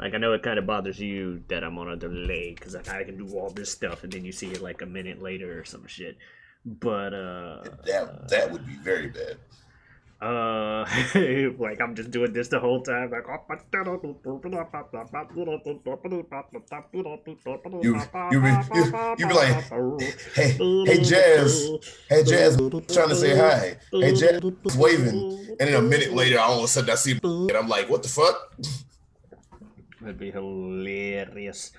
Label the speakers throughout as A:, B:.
A: Like, I know it kind of bothers you that I'm on a delay because I can do all this stuff and then you see it like a minute later or some shit. But
B: That would be very bad.
A: uh, like I'm just doing this the whole time. Like,
B: You be like, hey Jazz, trying to say hi. Hey Jazz, waving, and then a minute later, all of a sudden I see, and I'm like, what the fuck?
A: That'd be hilarious.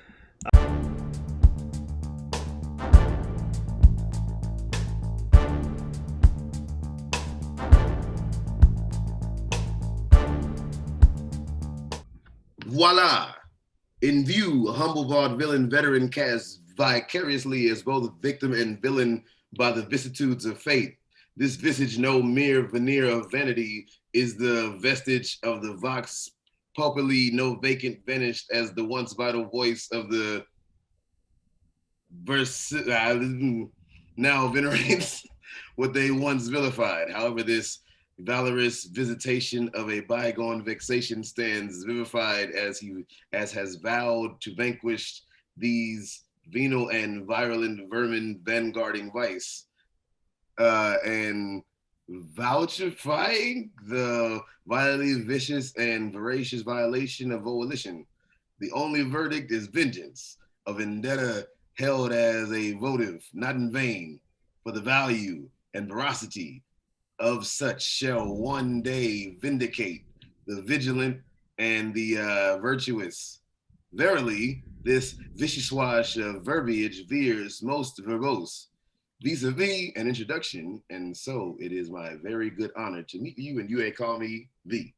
B: Voila! In view, a humble vaudevillain veteran cast vicariously as both victim and villain by the vicissitudes of fate. This visage, no mere veneer of vanity, is the vestige of the vox populi, no vacant vanished as the once vital voice of the verse now venerates what they once vilified. However, this valorous visitation of a bygone vexation stands vivified as has vowed to vanquish these venal and virulent vermin vanguarding vice, and vouchifying the vilely vicious and voracious violation of volition. The only verdict is vengeance, a vendetta held as a votive, not in vain, for the value and veracity of such shall one day vindicate the vigilant and the virtuous. Verily, this vichyssoise of verbiage veers most verbose, vis-a-vis an introduction, and so it is my very good honor to meet you, and you ain't call me V.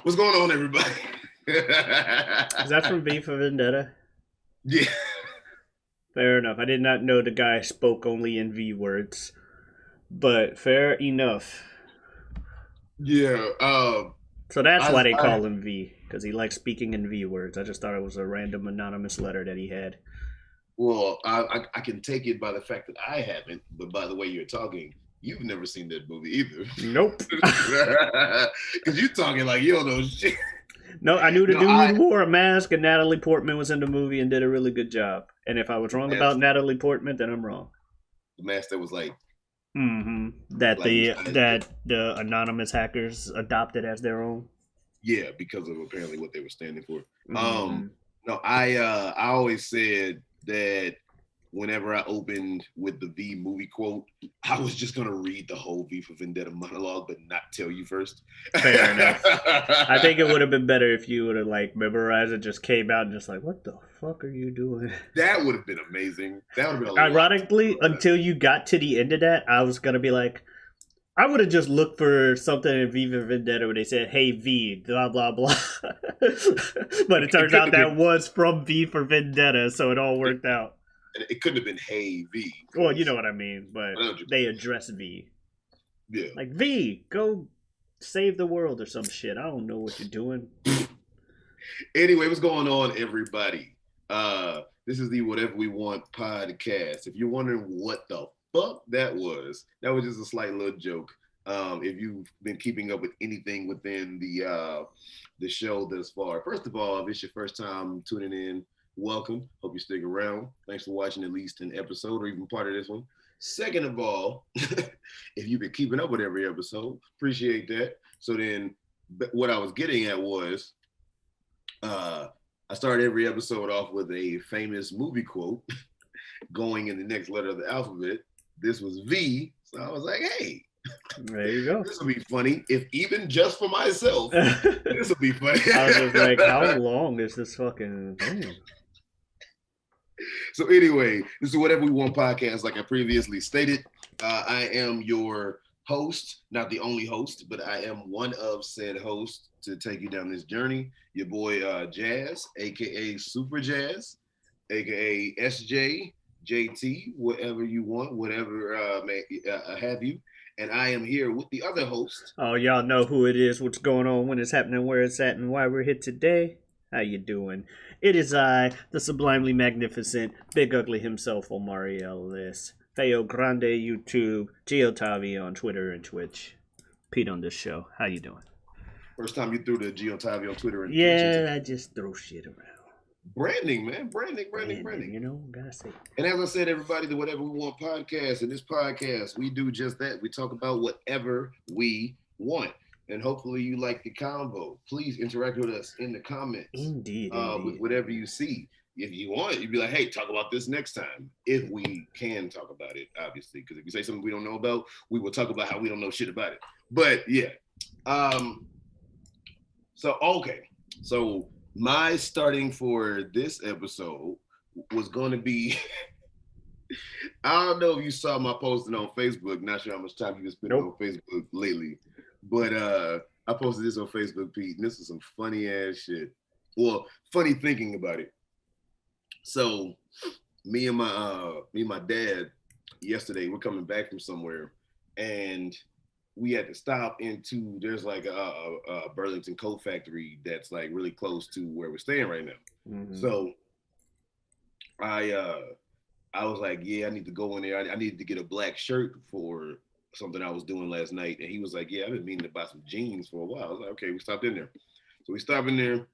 B: What's going on, everybody?
A: Is that from V for Vendetta?
B: Yeah.
A: Fair enough. I did not know the guy spoke only in V words, but fair enough.
B: Yeah.
A: So that's why they call him V, because he likes speaking in V words. I just thought it was a random anonymous letter that he had.
B: Well, I can take it by the fact that I haven't, but by the way you're talking, you've never seen that movie either.
A: Nope.
B: Because you're talking like you don't know shit.
A: No, I knew the dude wore a mask, and Natalie Portman was in the movie and did a really good job. And if I was wrong about Natalie Portman, then I'm wrong.
B: The mask that was like,
A: that the anonymous hackers adopted as their own.
B: Yeah, because of apparently what they were standing for. No, I always said that whenever I opened with the V movie quote, I was just gonna read the whole V for Vendetta monologue, but not tell you first.
A: Fair enough. I think it would have been better if you would have like memorized it, just came out and just like, what the fuck are you doing?
B: That would have been amazing. That would have been
A: ironically, until you got to the end of that, I was gonna be like, I would have just looked for something in V for Vendetta where they said, hey V, blah blah blah. But it turns out that was from V for Vendetta, so it all worked out.
B: It couldn't have been Hey V.
A: Well, you know what I mean, but they address V.
B: Yeah.
A: Like, V, go save the world or some shit. I don't know what you're doing.
B: Anyway, what's going on, everybody? This is the Whatever We Want podcast. If you're wondering what the fuck that was just a slight little joke. If you've been keeping up with anything within the show thus far. First of all, if it's your first time tuning in, welcome. Hope you stick around. Thanks for watching at least an episode or even part of this one. Second of all, if you've been keeping up with every episode, appreciate that. So then what I was getting at was I started every episode off with a famous movie quote going in the next letter of the alphabet. This was V. So I was like, hey,
A: there you go.
B: This will be funny, if even just for myself. This will be funny.
A: I was just like, how long is this fucking thing?
B: So anyway, this is Whatever We Want podcast. Like I previously stated, I am your host, not the only host, but I am one of said hosts to take you down this journey. Your boy Jazz, aka Superjaz, aka SJ, JT, whatever you want, whatever may have you. And I am here with the other host.
A: Oh, y'all know who it is, what's going on, when it's happening, where it's at, and why we're here today. How you doing? It is I, the sublimely magnificent, big ugly himself, Omari Ellis. Feogrande YouTube, Geotavi on Twitter and Twitch. Pete on this show. How you doing?
B: First time you threw the G Otavio on Twitter. And
A: yeah, I just throw shit around.
B: Branding, man. Branding.
A: You know, gotta say.
B: And as I said, everybody, the Whatever We Want podcast, in this podcast, we do just that. We talk about whatever we want. And hopefully you like the combo. Please interact with us in the comments.
A: Indeed.
B: With whatever you see. If you want, you'd be like, hey, talk about this next time. If we can talk about it, obviously. Because if you say something we don't know about, we will talk about how we don't know shit about it. But yeah. So my starting for this episode was going to be, I don't know if you saw my posting on Facebook. Not sure how much time you've been spending on Facebook lately. But I posted this on Facebook, Pete, and this is some funny ass shit. Well, funny thinking about it. So me and my dad yesterday, we're coming back from somewhere, and we had to stop into, there's like a Burlington coat factory that's like really close to where we're staying right now. Mm-hmm. So I was like, yeah, I need to go in there. I needed to get a black shirt for something I was doing last night. And he was like, yeah, I've been meaning to buy some jeans for a while. I was like, okay, we stopped in there. So we stop in there,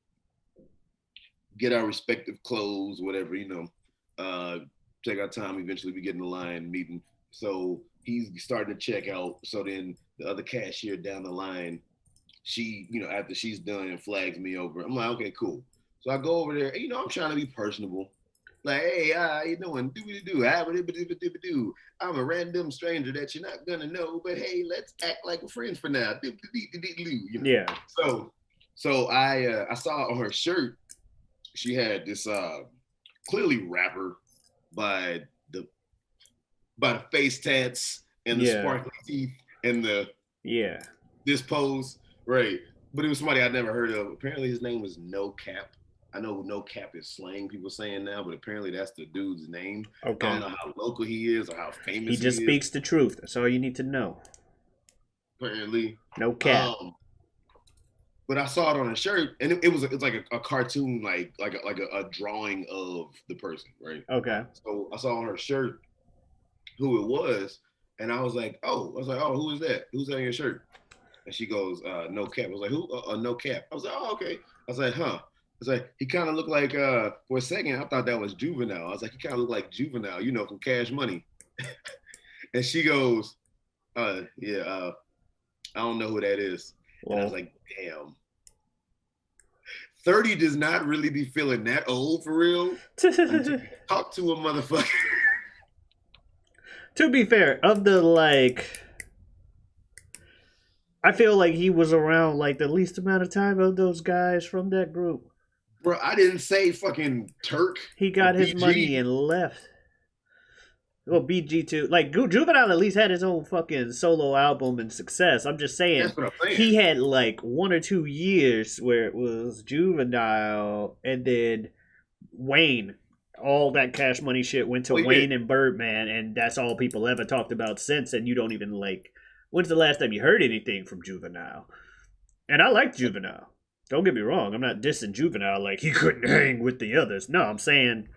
B: get our respective clothes, whatever, take our time. Eventually we get in the line meeting. So he's starting to check out. So then the other cashier down the line, she, after she's done, flags me over. I'm like, okay, cool. So I go over there. And, I'm trying to be personable. Like, hey, how you doing? Do. I'm a random stranger that you're not gonna know, but hey, let's act like a friend for now.
A: Yeah.
B: So I saw on her shirt, she had this clearly rapper by the face tats and the sparkly teeth and this pose, right? But it was somebody I'd never heard of. Apparently his name was No Cap. I know No Cap is slang people saying now, but apparently that's the dude's name.
A: Okay.
B: I don't know how local he is or how famous he is.
A: He just speaks the truth. That's all you need to know.
B: Apparently.
A: No Cap.
B: But I saw it on a shirt, and it's like a cartoon, like a drawing of the person, right?
A: Okay.
B: So I saw on her shirt who it was, and I was like, who is that? Who's that on your shirt? And she goes, No Cap. I was like, who? No Cap. I was like, oh, okay. I was like, huh. It's like, he kind of looked like, for a second, I thought that was Juvenile. I was like, he kind of looked like Juvenile, from Cash Money. And she goes, I don't know who that is. And I was like, damn. 30 does not really be feeling that old for real. Talk to a motherfucker.
A: To be fair, of the, I feel like he was around, the least amount of time of those guys from that group.
B: Bro, I didn't say fucking Turk.
A: He got his money and left. Well, BG too. Juvenile at least had his own fucking solo album and success. I'm just saying.
B: That's what I'm saying.
A: He had 1 or 2 years where it was Juvenile and then Wayne. All that Cash Money shit went to Wayne and Birdman, and that's all people ever talked about since. And you don't even when's the last time you heard anything from Juvenile? And I like Juvenile. Don't get me wrong. I'm not dissing Juvenile he couldn't hang with the others. No, I'm saying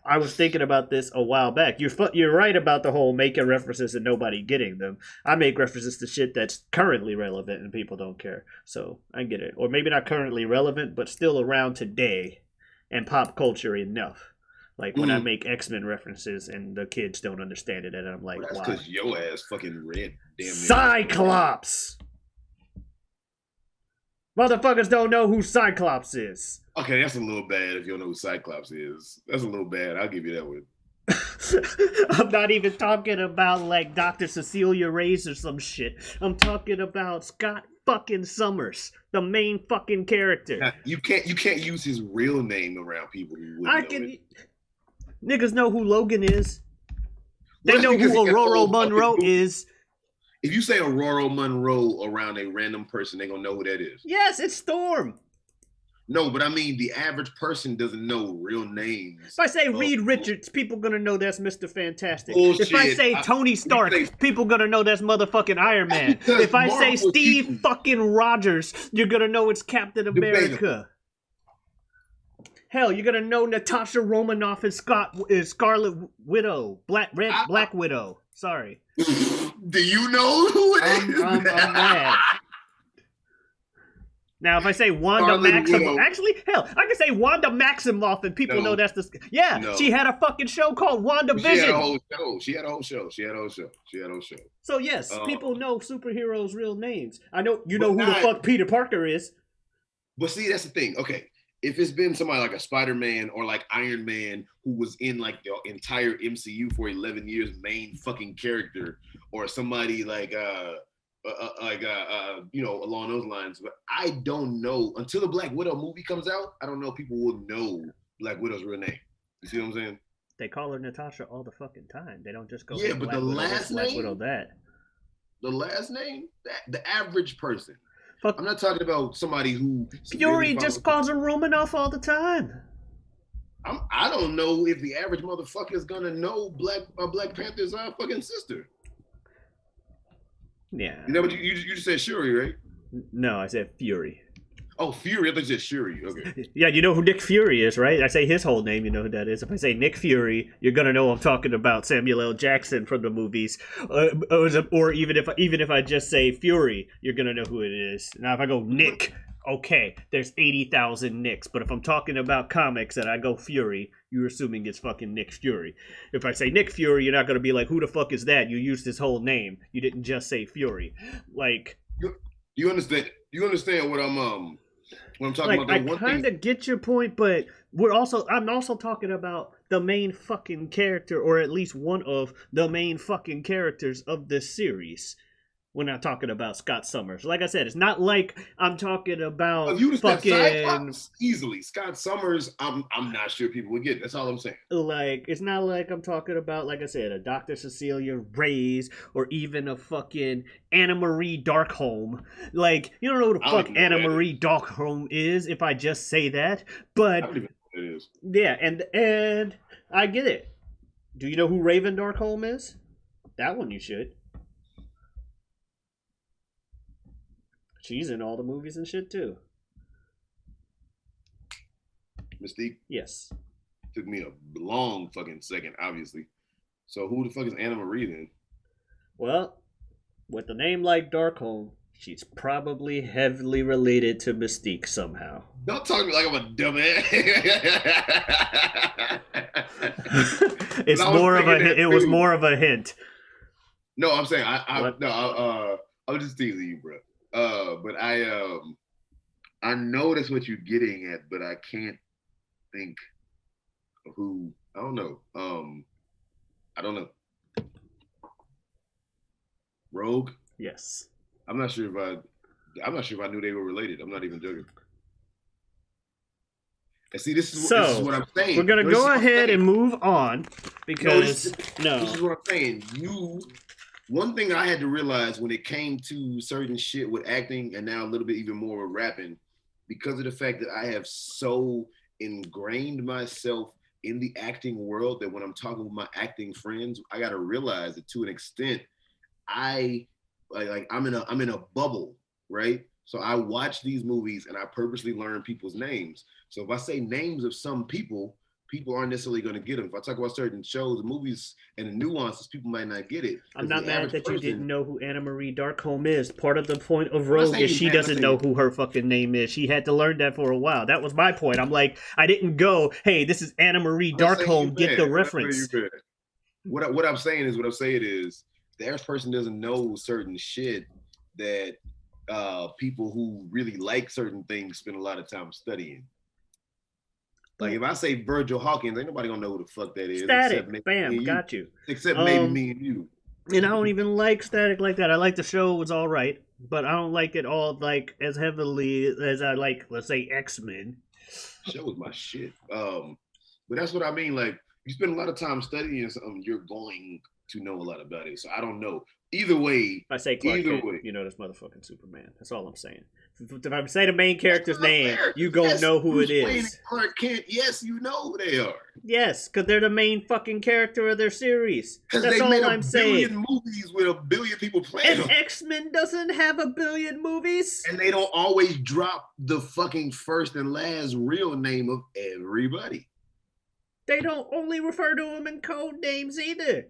A: I was thinking about this a while back. You're right about the whole making references and nobody getting them. I make references to shit that's currently relevant and people don't care. So I get it. Or maybe not currently relevant, but still around today and pop culture enough. When I make X-Men references and the kids don't understand it, and I'm like,
B: that's
A: why?
B: Because your ass fucking read damn
A: Cyclops! Motherfuckers don't know who Cyclops is.
B: Okay, that's a little bad if you don't know who Cyclops is. That's a little bad. I'll give you that one.
A: I'm not even talking about Dr. Cecilia Reyes or some shit. I'm talking about Scott fucking Summers, the main fucking character.
B: Now, you can't use his real name around people who wouldn't know it.
A: Niggas know who Logan is. They know who Aurora Monroe is.
B: If you say Aurora Monroe around a random person, they're going to know who that is.
A: Yes, it's Storm.
B: No, but I mean, the average person doesn't know real names.
A: If I say Reed Richards, people going to know that's Mr. Fantastic.
B: Bullshit.
A: If I say Tony Stark, people going to know that's motherfucking Iron Man. If I say Steve fucking Rogers, you're going to know it's Captain America. Hell, you're going to know Natasha Romanoff is Scarlet Widow. Black Widow. Sorry.
B: Do you know who it is?
A: I'm mad. Now, if I say Wanda
B: Scarlet
A: Maximoff,
B: Widow.
A: actually, hell, I can say Wanda Maximoff, and people know that's the. Yeah,
B: No.
A: she had a fucking show called WandaVision.
B: She had a whole show. She had a whole show.
A: So yes, people know superheroes' real names. I know you know who the fuck Peter Parker is.
B: But see, that's the thing. Okay, if it's been somebody like a Spider-Man or like Iron Man who was in like the entire MCU for 11 years, main fucking character, or somebody like you know, along those lines. But I don't know until the Black Widow movie comes out. I don't know if people will know Black Widow's real name. You see what I'm saying?
A: They call her Natasha all the fucking time. They don't just go.
B: Yeah, but
A: Black
B: the
A: Widow
B: last
A: this, Black
B: name.
A: Widow that.
B: The last name, the average person.
A: Fuck.
B: I'm not talking about somebody who
A: Fury just calls her Romanoff all the time.
B: I don't know if the average motherfucker is gonna know Black Panther's fucking sister.
A: Yeah.
B: You know what you just said Shuri, right?
A: No, I said Fury.
B: Oh, Fury. I thought you said Shuri. Okay.
A: Yeah, you know who Nick Fury is, right? I say his whole name, you know who that is. If I say Nick Fury, you're gonna know I'm talking about Samuel L. Jackson from the movies. Or even if I just say Fury, you're gonna know who it is. Now, if I go Nick, okay, there's 80,000 Nicks. But if I'm talking about comics and I go Fury, you're assuming it's fucking Nick Fury. If I say Nick Fury, you're not gonna be like, who the fuck is that? You used his whole name. You didn't just say Fury. Like,
B: you understand? You understand what I'm when I'm talking
A: like,
B: about?
A: I kind of get your point, but I'm also talking about the main fucking character, or at least one of the main fucking characters of this series. We're not talking about Scott Summers. Like I said, it's not like I'm talking about fucking
B: easily. Scott Summers, I'm not sure people would get. That's all I'm saying.
A: Like, it's not like I'm talking about, like I said, a Dr. Cecilia Reyes or even a fucking Anna Marie Darkholme. Like, you don't know who the fuck Anna Marie Darkholme is if I just say that. But
B: I don't even know what it is.
A: Yeah, and I get it. Do you know who Raven Darkholme is? That one you should. She's in all the movies and shit too.
B: Mystique?
A: Yes.
B: Took me a long fucking second, obviously. So who the fuck is Anna Marie then? Well,
A: with a name like Darkholme, she's probably heavily related to Mystique somehow.
B: Don't talk to me like I'm a dumbass.
A: It was more of a hint.
B: No, I'm saying I was just teasing you, bro. But I know that's what you're getting at, but I can't think of who. I don't know. I don't know. Rogue?
A: Yes.
B: I'm not sure if I knew they were related. I'm not even joking. And see, this is what I'm saying.
A: We're gonna go ahead and move on because
B: this is what I'm saying. One thing I had to realize when it came to certain shit with acting, and now a little bit even more with rapping, because of the fact that I have so ingrained myself in the acting world that when I'm talking with my acting friends, I got to realize that to an extent, I'm in a bubble, right? So I watch these movies and I purposely learn people's names. So if I say names of some people aren't necessarily going to get them. If I talk about certain shows, movies, and the nuances, people might not get it.
A: I'm not mad that you didn't know who Anna Marie Darkholme is. Part of the point of Rogue is she doesn't know who her fucking name is. She had to learn that for a while. That was my point. I'm like, I didn't go, hey, this is Anna Marie Darkholme, get the reference.
B: What I'm saying is, the average person doesn't know certain shit that people who really like certain things spend a lot of time studying. Like if I say Virgil Hawkins, ain't nobody gonna know who the fuck that is.
A: Static, bam, got you.
B: Except maybe me and you.
A: And I don't even like Static like that. I like the show, it was all right, but I don't like it all like as heavily as I like, let's say, X-Men.
B: Show was my shit. But that's what I mean. Like you spend a lot of time studying something, you're going to know a lot about it. So I don't know. Either way,
A: if I say Clark Kent, you know that's motherfucking Superman. That's all I'm saying. If I say the main character's name, you gonna know who it is.
B: Clark Kent, yes, you know who they are.
A: Yes, because they're the main fucking character of their series. That's all I'm saying.
B: Because they made a billion movies with a billion people playing them.
A: And X-Men doesn't have a billion movies.
B: And they don't always drop the fucking first and last real name of everybody.
A: They don't only refer to them in code names either.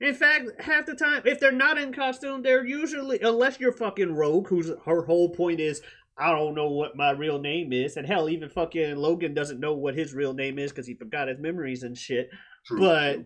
A: In fact, half the time, if they're not in costume, they're usually, unless you're fucking Rogue, her whole point is, I don't know what my real name is, and hell, even fucking Logan doesn't know what his real name is because he forgot his memories and shit.
B: True,
A: But
B: true.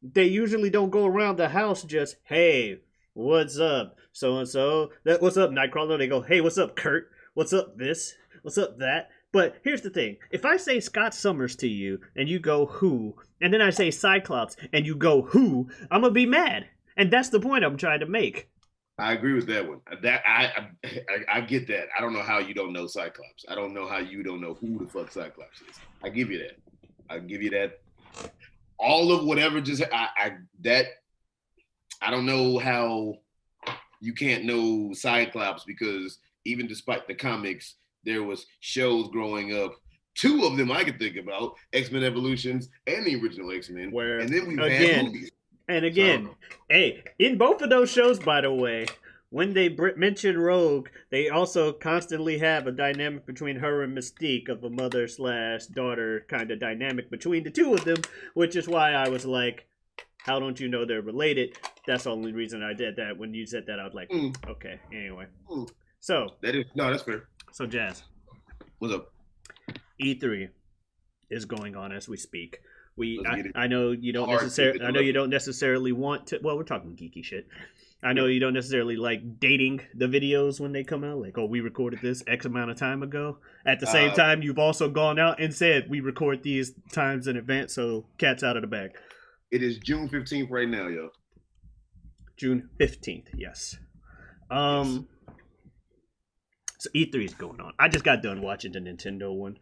A: they usually don't go around the house just, hey, what's up, so and so? That what's up, Nightcrawler? They go, hey, what's up, Kurt? What's up, this? What's up, that? But here's the thing: if I say Scott Summers to you and you go who, and then I say Cyclops and you go who, I'm gonna be mad, and that's the point I'm trying to make.
B: I agree with that one. That I get that. I don't know how you don't know Cyclops. I don't know how you don't know who the fuck Cyclops is. I give you that. I give you that. All of whatever just I don't know how you can't know Cyclops because even despite the comics, there was shows growing up. Two of them I could think about: X-Men Evolutions and the original X-Men.
A: Where
B: And then we've
A: again,
B: had movies.
A: and again, hey, in both of those shows, by the way, when they mention Rogue, they also constantly have a dynamic between her and Mystique of a mother slash daughter kind of dynamic between the two of them, which is why I was like, how don't you know they're related? That's the only reason I did that. When you said that, I was like, okay, anyway. So,
B: that's fair.
A: So, Jazz.
B: What's up?
A: E3 is going on as we speak. I know you don't necessarily want to. Well, we're talking geeky shit. I know you don't necessarily like dating the videos when they come out. Like, oh, we recorded this X amount of time ago. At the same time, you've also gone out and said we record these times in advance, so cat's out of the bag.
B: It is June 15th right now, yo.
A: June 15th, yes. Yes. So E3 is going on. I just got done watching the Nintendo one,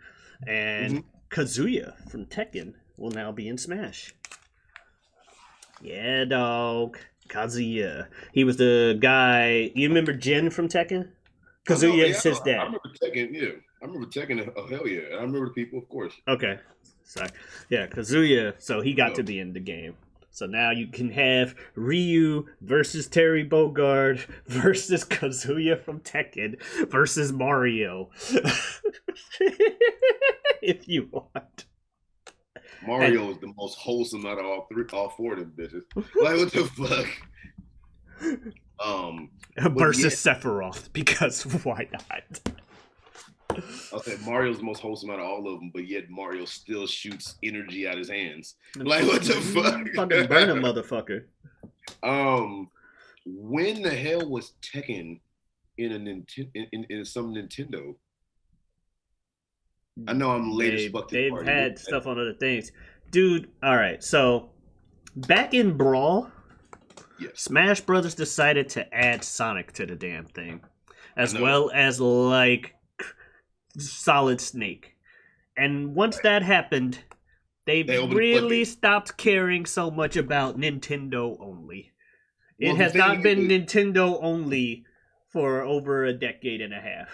A: and Kazuya from Tekken will now be in Smash. Yeah, dog. Kazuya. He was the guy. You remember Jin from Tekken? Kazuya is his dad.
B: I remember Tekken, yeah. I remember Tekken, hell yeah. I remember the people, of course.
A: Okay. Sorry. Yeah, Kazuya. So he got to be in the game. So now you can have Ryu versus Terry Bogard versus Kazuya from Tekken versus Mario. If you want.
B: Mario is the most wholesome out of all four of them bitches. Like, what the fuck?
A: Versus Sephiroth, because why not?
B: I'll say Mario's the most wholesome out of all of them, but yet Mario still shoots energy out his hands. Like, what the fuck?
A: Fucking burn a motherfucker.
B: When the hell was Tekken in in some Nintendo? I know I'm late as fuck.
A: They've had stuff on other things. Dude, alright, so back in Brawl, Smash Brothers decided to add Sonic to the damn thing. As well as like Solid Snake. And once that happened, they really stopped caring so much about Nintendo only. It has not been Nintendo only for over a decade and a half.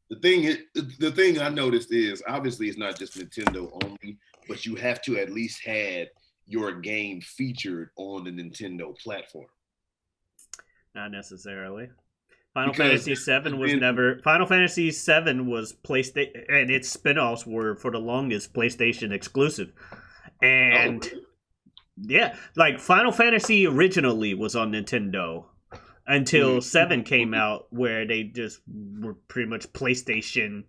B: The thing I noticed is obviously it's not just Nintendo only, but you have to at least had your game featured on the Nintendo platform.
A: Not necessarily. Final Fantasy VII was never. Final Fantasy VII was PlayStation, and its spin-offs were for the longest PlayStation exclusive. And yeah, like Final Fantasy originally was on Nintendo until 7 came out, where they just were pretty much PlayStation.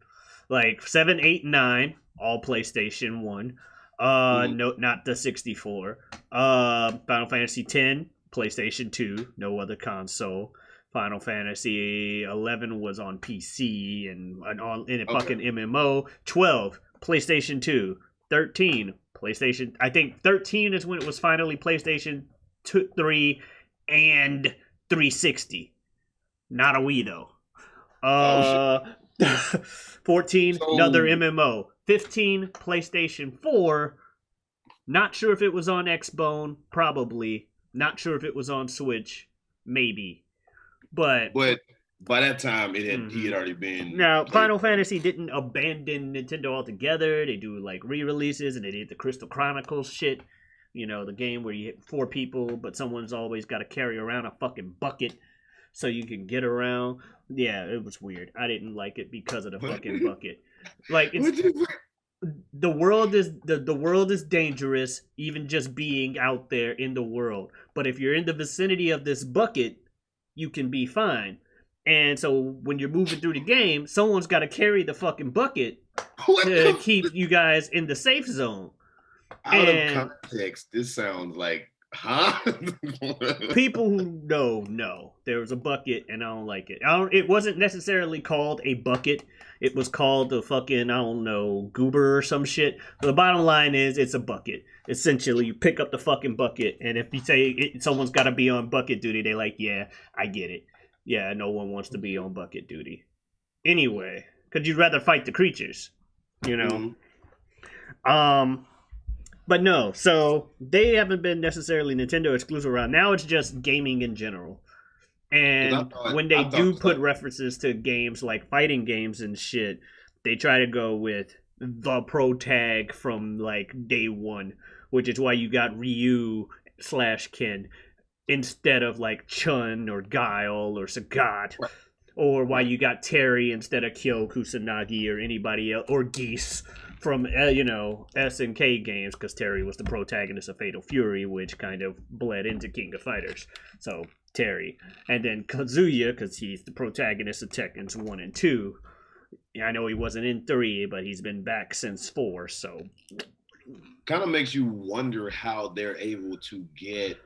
A: Like 7, 8, 9, all PlayStation 1. No, not the 64. Final Fantasy X, PlayStation 2, no other console. Final Fantasy 11 was on PC and in a fucking MMO. 12, PlayStation 2. 13, PlayStation. I think 13 is when it was finally PlayStation 2, 3, and 360. Not a Wii though. 14, another MMO. 15, PlayStation 4. Not sure if it was on Xbone. Probably. Not sure if it was on Switch. Maybe. But
B: by that time, he had already been.
A: Now, Final Fantasy didn't abandon Nintendo altogether. They do like re-releases, and they did the Crystal Chronicles shit. You know, the game where you hit 4 people, but someone's always got to carry around a fucking bucket so you can get around. Yeah, it was weird. I didn't like it because of the fucking bucket. Like it's. The world is dangerous, even just being out there in the world. But if you're in the vicinity of this bucket, you can be fine. And so when you're moving through the game, someone's got to carry the fucking bucket
B: What
A: to keep you guys in the safe zone.
B: Out of context, this sounds like, huh?
A: People who know there was a bucket, and I don't like it. It wasn't necessarily called a bucket. It was called a fucking, I don't know, goober or some shit. But the bottom line is, it's a bucket. Essentially, you pick up the fucking bucket, and if you say someone's got to be on bucket duty, they like, yeah, I get it. Yeah, no one wants to be on bucket duty. Anyway, because you'd rather fight the creatures, you know? Mm-hmm. But no, so they haven't been necessarily Nintendo exclusive around. Now it's just gaming in general. And when they do put references to games like fighting games and shit, they try to go with the pro tag from like day one, which is why you got Ryu/Ken instead of like Chun or Guile or Sagat. Right. Or why you got Terry instead of Kyo Kusanagi or anybody else, or Geese from, SNK games, because Terry was the protagonist of Fatal Fury, which kind of bled into King of Fighters. So, Terry. And then Kazuya, because he's the protagonist of Tekken's 1 and 2. I know he wasn't in 3, but he's been back since 4, so.
B: Kind of makes you wonder how they're able to get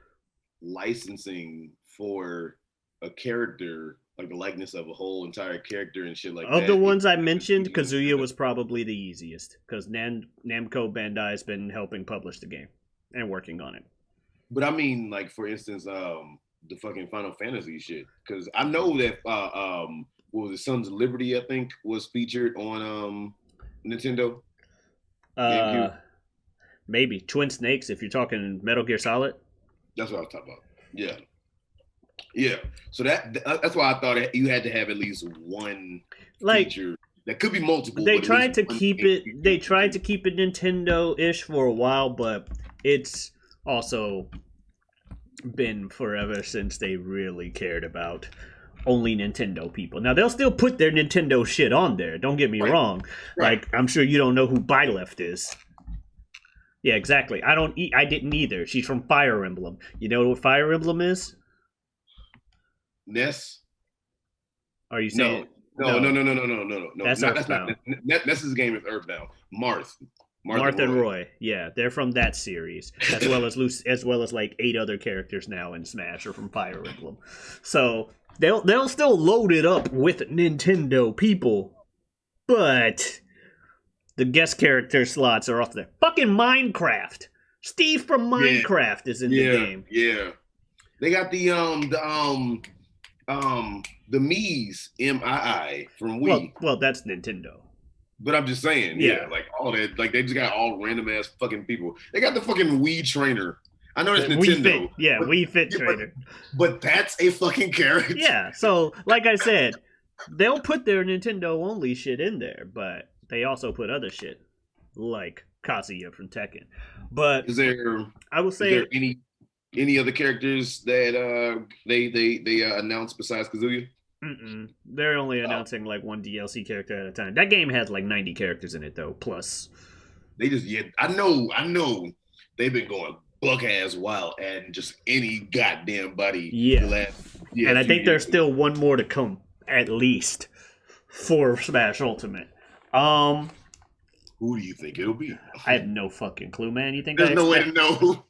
B: licensing for a character, like the likeness of a whole entire character and shit like that.
A: Of the ones I mentioned, Kazuya was probably the easiest, because Namco Bandai has been helping publish the game and working on it.
B: But I mean, like, for instance, the fucking Final Fantasy shit, because I know that what was it, Sons of Liberty, I think, was featured on Nintendo.
A: Maybe Twin Snakes, if you're talking Metal Gear Solid.
B: That's what I was talking about. Yeah. So that's why I thought you had to have at least one feature. That could be multiple.
A: They tried to keep it. They tried to keep it Nintendo-ish for a while, but it's also been forever since they really cared about only Nintendo people. Now they'll still put their Nintendo shit on there. Don't get me wrong. Right. Like, I'm sure you don't know who Byleth is. Yeah, exactly. I didn't either. She's from Fire Emblem. You know what Fire Emblem is?
B: Ness?
A: Are you saying
B: No.
A: That's Earthbound.
B: Ness's game is Earthbound. Marth
A: and Roy. Yeah, they're from that series, as well as like 8 other characters now in Smash are from Fire Emblem. So they'll still load it up with Nintendo people, but the guest character slots are off there. Fucking Minecraft. Steve from Minecraft is in the game.
B: Yeah. They got the Mii's, MII from Wii.
A: Well, that's Nintendo.
B: But I'm just saying, like all that, like they just got all random ass fucking people. They got the fucking Wii trainer. I know it's Nintendo.
A: Wii Fit trainer.
B: But that's a fucking character.
A: Yeah, so like I said, they'll put their Nintendo only shit in there, but they also put other shit like Kazuya from Tekken. But
B: is there any other characters that they announced besides Kazuya?
A: They're only announcing like one DLC character at a time. That game has like 90 characters in it though, plus.
B: They just I know they've been going buck ass wild and just any goddamn buddy.
A: Yeah. And I think there's still one more to come, at least, for Smash Ultimate.
B: Who do you think it'll be?
A: I have no fucking clue, man. You think
B: there's no way to know?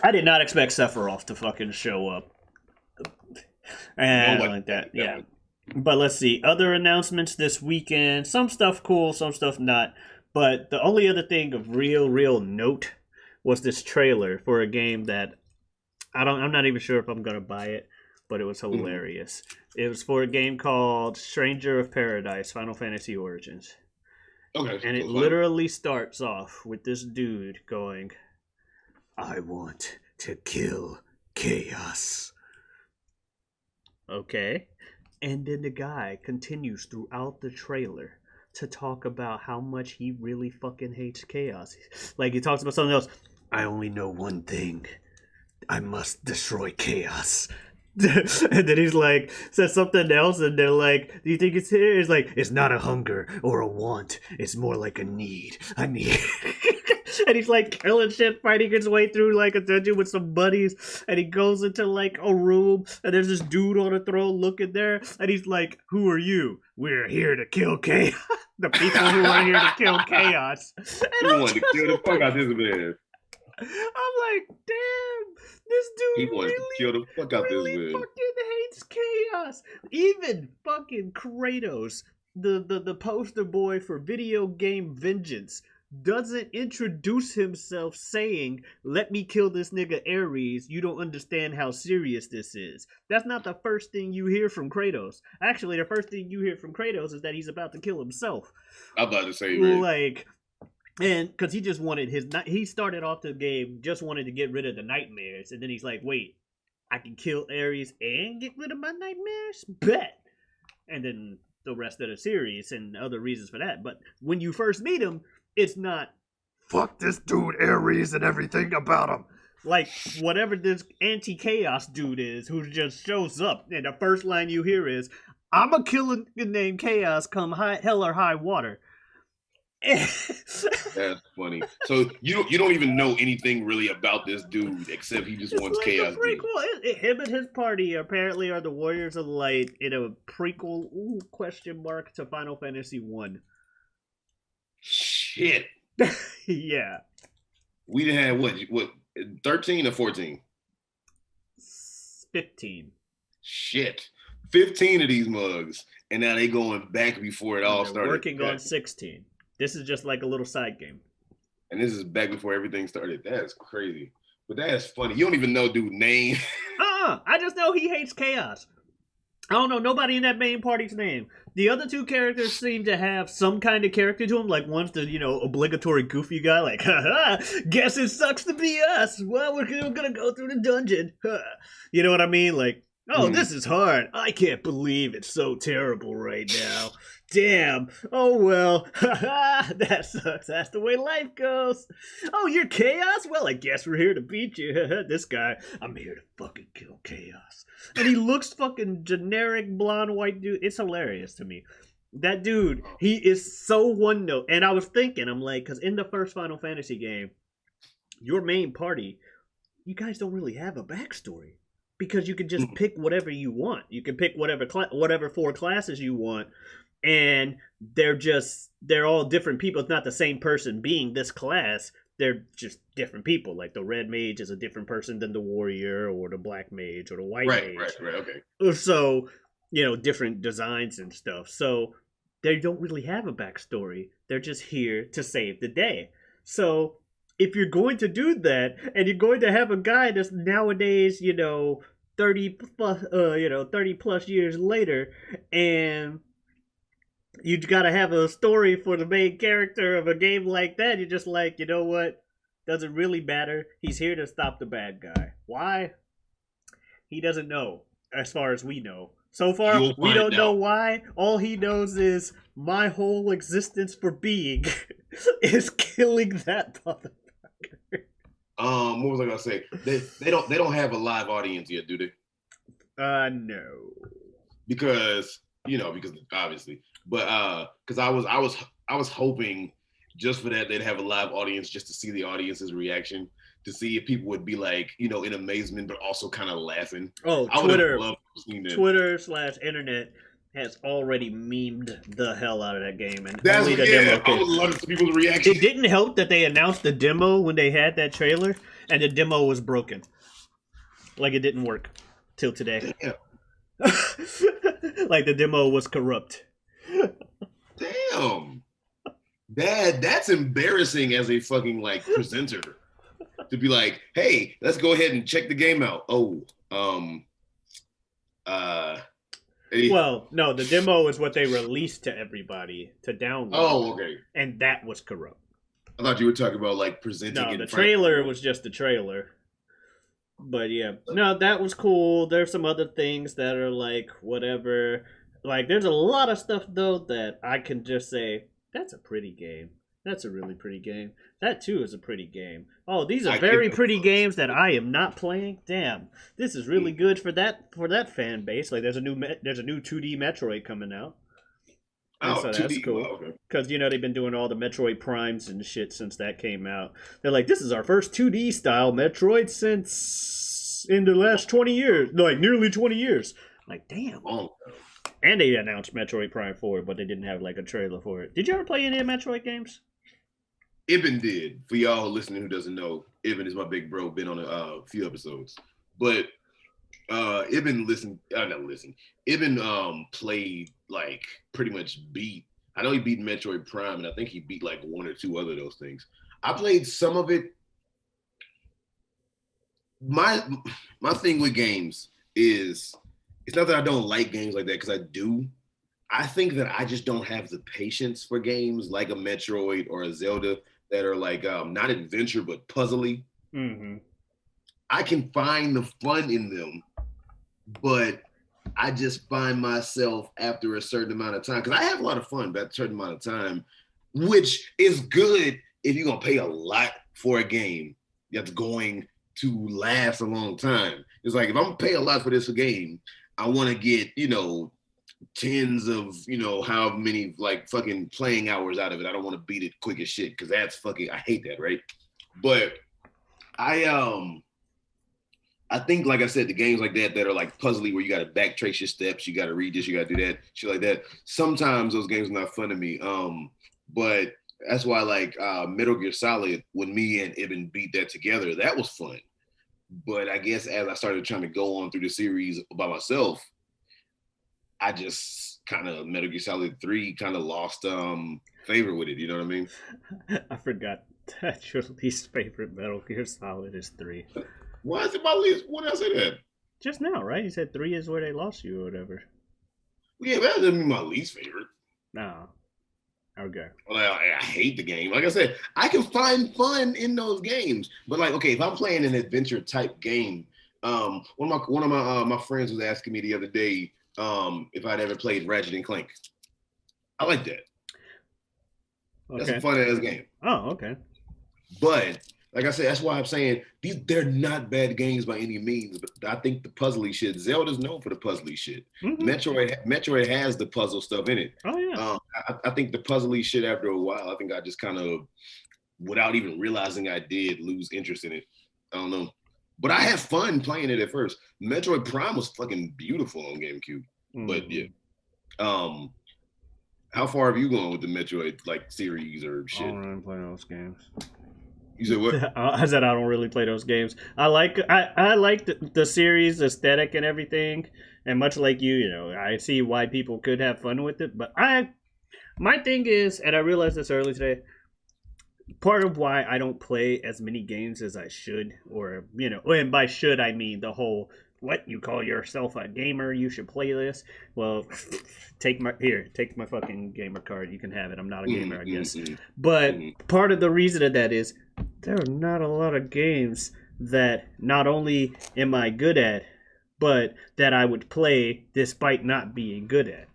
A: I did not expect Sephiroth to fucking show up. And like that, yeah. But let's see. Other announcements this weekend. Some stuff cool, some stuff not. But the only other thing of real note was this trailer for a game that I'm not even sure if I'm gonna buy it, but it was hilarious. It was for a game called Stranger of Paradise: Final Fantasy Origins.
B: Okay.
A: And it literally starts off with this dude going, "I want to kill chaos." Okay. And then the guy continues throughout the trailer to talk about how much he really fucking hates chaos. Like, he talks about something else. "I only know one thing. I must destroy chaos." And then he's like, says something else, and they're like, "Do you think it's here?" He's like, "It's not a hunger or a want. It's more like a need. I need." And he's like killing shit, fighting his way through like a dungeon with some buddies. And he goes into like a room, and there's this dude on a throne looking there, and he's like, "Who are you? We're here to kill chaos." The people who are here to kill chaos.
B: He wanted to kill the fuck out this man.
A: I'm like, damn, this dude
B: He wanted to kill the fuck out this man.
A: fucking hates chaos. Even fucking Kratos, the poster boy for video game vengeance, doesn't introduce himself saying, "Let me kill this nigga Ares. You don't understand how serious this is." That's not the first thing you hear from Kratos. Actually, the first thing you hear from Kratos is that he's about to kill himself.
B: I'm about to say, man.
A: Like, and because he just wanted he started off the game just wanted to get rid of the nightmares, and then he's like, "Wait, I can kill Ares and get rid of my nightmares? Bet!" And then the rest of the series and other reasons for that. But when you first meet him, it's not, "Fuck this dude Ares and everything about him." Like, whatever this anti-chaos dude is who just shows up, and the first line you hear is, "I'm a killer named Chaos come hell or high water."
B: That's funny. So you don't even know anything really about this dude except he just wants
A: like
B: chaos.
A: Him and his party apparently are the Warriors of Light in a prequel question mark to Final Fantasy 1.
B: Shit.
A: Yeah.
B: We didn't have what 13 or 14?
A: 15.
B: Shit. 15 of these mugs, and now they going back before it all started.
A: Working on 16. This is just like a little side game.
B: And this is back before everything started. That's crazy. But that's funny. You don't even know dude's name.
A: I just know he hates chaos. I don't know nobody in that main party's name. The other two characters seem to have some kind of character to them. Like, one's the, obligatory goofy guy. Like, haha, guess it sucks to be us. Well, we're gonna go through the dungeon. You know what I mean? Like, this is hard. I can't believe it's so terrible right now. Damn. Oh, well. That sucks. That's the way life goes. Oh, you're chaos? Well, I guess we're here to beat you. This guy, I'm here to fucking kill chaos. And he looks fucking generic blonde white dude. It's hilarious to me. That dude, he is so one note. And I was thinking, I'm like, because in the first Final Fantasy game, your main party, you guys don't really have a backstory. Because you can just pick whatever you want. You can pick whatever 4 classes you want. And they're all different people. It's not the same person being this class. They're just different people. Like the red mage is a different person than the warrior or the black mage or the white mage.
B: Right, okay.
A: So, different designs and stuff. So they don't really have a backstory. They're just here to save the day. So if you're going to do that and you're going to have a guy that's nowadays, 30 plus years later, and you got to have a story for the main character of a game like that. You're just like, you know what? Doesn't really matter. He's here to stop the bad guy. Why? He doesn't know, as far as we know. So far, we don't know why. All he knows is my whole existence for being is killing that motherfucker.
B: What was I gonna say? They don't have a live audience yet, do they?
A: No.
B: Because obviously. But because I was hoping just for that they'd have a live audience just to see the audience's reaction, to see if people would be like, in amazement, but also kind of laughing.
A: Oh, Twitter/internet has already memed the hell out of that game, and only the demo.
B: I would love to see people's reaction.
A: It didn't help that they announced the demo when they had that trailer, and the demo was broken. Like, it didn't work till today.
B: Damn.
A: Like the demo was corrupt.
B: Damn. That's embarrassing as a fucking presenter. To be like, hey, let's go ahead and check the game out.
A: Well, no, the demo is what they released to everybody to download.
B: Oh, okay.
A: And that was corrupt.
B: I thought you were talking about presenting.
A: No, the trailer was just the trailer. But yeah, no, that was cool. There's some other things that are whatever. There's a lot of stuff though that I can just say, that's a pretty game. That's a really pretty game. That too is a pretty game. Oh, these are very pretty games that I am not playing. Damn, this is really good for that fan base. There's a new 2D Metroid coming out. And
B: Oh,
A: so that's
B: 2D.
A: cool.
B: Wow, okay.
A: Because, they've been doing all the Metroid Primes and shit since that came out. They're like, this is our first 2D style Metroid since in the last 20 years. Like, nearly 20 years. I'm like, damn.
B: Oh,
A: And they announced Metroid Prime 4, but they didn't have, like, a trailer for it. Did you ever play any of Metroid games?
B: Ibn did. For y'all listening who doesn't know, Ibn is my big bro. Been on a few episodes, but Ibn Ibn played like pretty much beat. I know he beat Metroid Prime, and I think he beat like one or two other of those things. I played some of it. My thing with games is it's not that I don't like games like that because I do. I think that I just don't have the patience for games like a Metroid or a Zelda that are like not adventure but puzzly.
A: Mm-hmm.
B: I can find the fun in them, but I just find myself after a certain amount of time, because I have a lot of fun, but at a certain amount of time, which is good if you're gonna pay a lot for a game that's going to last a long time. It's like if I'm gonna pay a lot for this game, I want to get, tens of, how many like fucking playing hours out of it. I don't want to beat it quick as shit because that's fucking, I hate that, right? But I think, like I said, the games like that are like puzzly where you got to backtrace your steps, you got to read this, you got to do that, shit like that. Sometimes those games are not fun to me. But that's why like Metal Gear Solid, when me and Ibn beat that together, that was fun. But I guess as I started trying to go on through the series by myself, I just kind of Metal Gear Solid 3 kind of lost favor with it. You know what I mean?
A: I forgot that your least favorite Metal Gear Solid is 3.
B: Why is it my least? When did I say that?
A: Just now, right? You said 3 is where they lost you or whatever.
B: Yeah, that doesn't mean my least favorite.
A: No. Okay.
B: Well, I hate the game. Like I said, I can find fun in those games. But like, okay, if I'm playing an adventure type game, one of my friends was asking me the other day if I'd ever played Ratchet and Clank. I like that. Okay. That's a fun ass game.
A: Oh, okay.
B: But like I said, that's why I'm saying they're not bad games by any means. But I think the puzzly shit. Zelda's known for the puzzly shit. Mm-hmm. Metroid has the puzzle stuff in it.
A: Oh yeah.
B: I think the puzzly shit after a while, I think I just kind of, without even realizing I did, lose interest in it. I don't know. But I had fun playing it at first. Metroid Prime was fucking beautiful on GameCube. Mm. But yeah. How far have you gone with the Metroid like series or shit?
A: I don't really play those games.
B: You said what?
A: I said I don't really play those games. I like the series aesthetic and everything, and much like you, I see why people could have fun with it. But my thing is, and I realized this early today, part of why I don't play as many games as I should, or and by should I mean the whole, what, you call yourself a gamer, you should play this. Well, take my fucking gamer card, you can have it. I'm not a gamer, I guess. But part of the reason of that is there are not a lot of games that not only am I good at, but that I would play despite not being good at.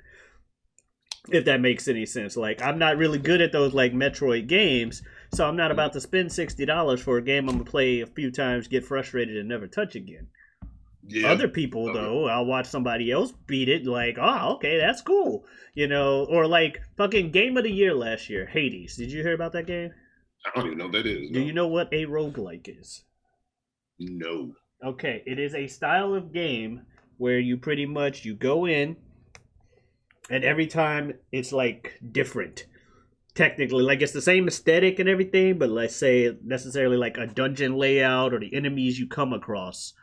A: If that makes any sense. Like, I'm not really good at those like Metroid games, so I'm not about to spend $60 for a game I'm gonna play a few times, get frustrated, and never touch again. Yeah. Other people, though, I'll watch somebody else beat it, like, oh, okay, that's cool. Or like fucking Game of the Year last year, Hades. Did you hear about that game?
B: I don't even know what that is.
A: Do you know what a roguelike is?
B: No.
A: Okay, it is a style of game where you pretty much, you go in, and every time it's like different. Technically, like it's the same aesthetic and everything, but let's say necessarily like a dungeon layout or the enemies you come across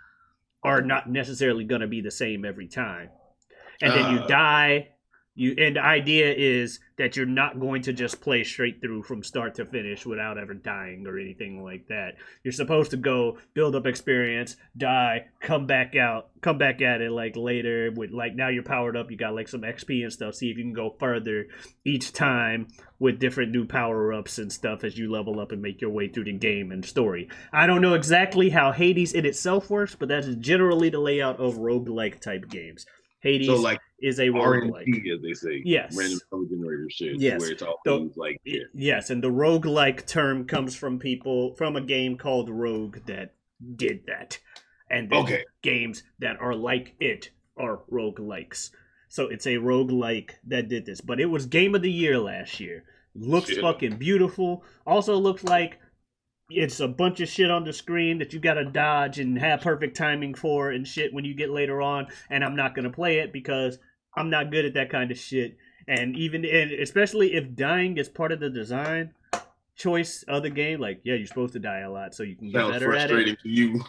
A: are not necessarily going to be the same every time. And then you die. And the idea is that you're not going to just play straight through from start to finish without ever dying or anything like that. You're supposed to go build up experience, die, come back at it like later with like, now you're powered up, you got like some XP and stuff, see if you can go further each time with different new power-ups and stuff as you level up and make your way through the game and story. I don't know exactly how Hades in itself works, but that's generally the layout of roguelike type games. Hades is a roguelike,
B: as they say.
A: Yes.
B: Random color generator shit.
A: Yes.
B: Where it's always like, yeah.
A: Yes, and the roguelike term comes from a game called Rogue that did that. And then games that are like it are roguelikes. So it's a roguelike that did this. But it was game of the year last year. Looks
B: Shit.
A: fucking beautiful. Also looks like it's a bunch of shit on the screen that you gotta dodge and have perfect timing for and shit when you get later on. And I'm not gonna play it because I'm not good at that kind of shit. And especially if dying is part of the design choice of the game, like yeah, you're supposed to die a lot so you can get
B: Sounds
A: better at
B: frustrating
A: it.
B: to you.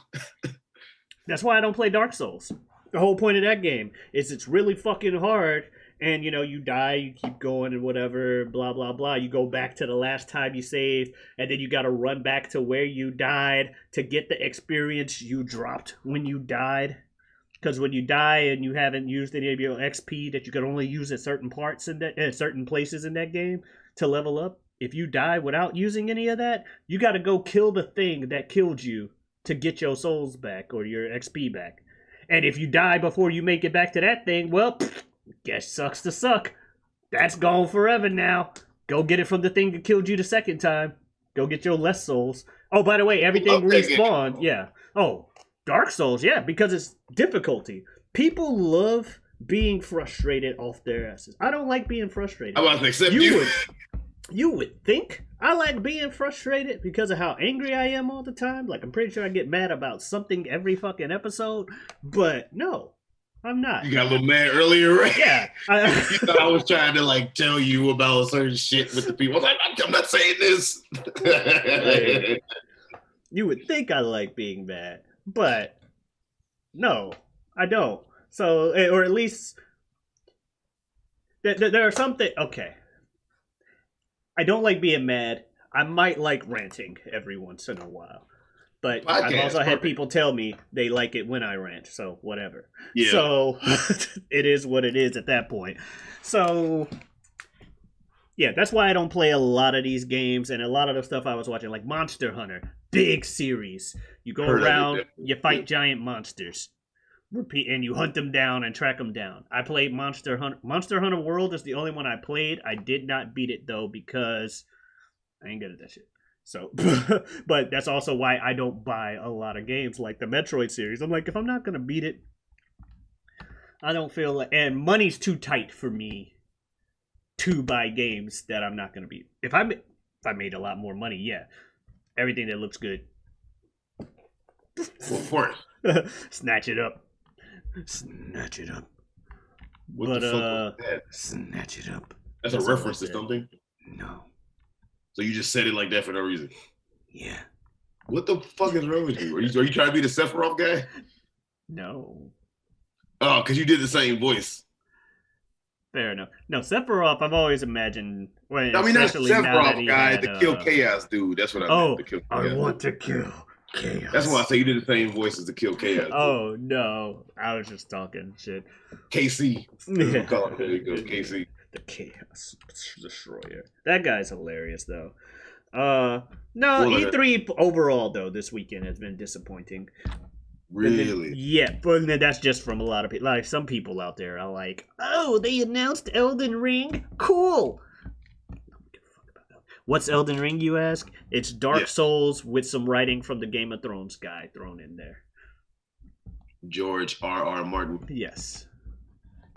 A: That's why I don't play Dark Souls. The whole point of that game is it's really fucking hard, and you die, you keep going and whatever, blah blah blah. You go back to the last time you saved, and then you got to run back to where you died to get the experience you dropped when you died. Because when you die and you haven't used any of your XP that you can only use at certain parts certain places in that game to level up, if you die without using any of that, you got to go kill the thing that killed you to get your souls back or your XP back. And if you die before you make it back to that thing, well, guess sucks to suck. That's gone forever now. Go get it from the thing that killed you the second time. Go get your less souls. Oh, by the way, everything respawned. Yeah. Oh, Dark Souls, yeah, because it's difficulty. People love being frustrated off their asses. I don't like being frustrated.
B: I want to accept you.
A: You would think I like being frustrated because of how angry I am all the time. Like, I'm pretty sure I get mad about something every fucking episode. But no, I'm not.
B: You got a little mad earlier, right?
A: Yeah.
B: You thought I was trying to, like, tell you about certain shit with the people. I was like, I'm not saying this.
A: You would think I like being mad. But no, I don't. So, or at least there are some things. Okay. I don't like being mad. I might like ranting every once in a while. But I've also had people tell me they like it when I rant, so whatever. Yeah. So it is what it is at that point. So yeah, that's why I don't play a lot of these games and a lot of the stuff I was watching, like Monster Hunter, big series. You go around, you fight giant monsters. And you hunt them down and track them down. I played Monster Hunter. Monster Hunter World is the only one I played. I did not beat it though because I ain't good at that shit. So, but that's also why I don't buy a lot of games like the Metroid series. I'm like, if I'm not gonna beat it, I don't feel like, and money's too tight for me to buy games that I'm not gonna beat. If I made a lot more money, yeah, everything that looks good,
B: of course,
A: snatch it up. Snatch it up.
B: What the fuck was that?
A: Snatch it up.
B: That's a reference to something?
A: No.
B: So you just said it like that for no reason?
A: Yeah.
B: What the fuck is wrong with you? Are you trying to be the Sephiroth guy?
A: No.
B: Oh, because you did the same voice.
A: Fair enough. No, Sephiroth, I've always imagined.
B: Well, I mean, not Sephiroth guy, the Kill Chaos dude. That's what I meant.
A: I want to kill Chaos.
B: That's why I say you did the same voice as the Kill Chaos.
A: Oh, no. I was just talking shit.
B: KC.
A: Yeah.
B: There you go, KC.
A: The Chaos Destroyer. That guy's hilarious, though. No, E3 overall, though, this weekend has been disappointing.
B: Really?
A: Yeah, but that's just from a lot of people. Like, some people out there are like, oh, they announced Elden Ring? Cool. What's Elden Ring, you ask? It's Dark Souls with some writing from the Game of Thrones guy thrown in there.
B: George R.R. Martin.
A: Yes.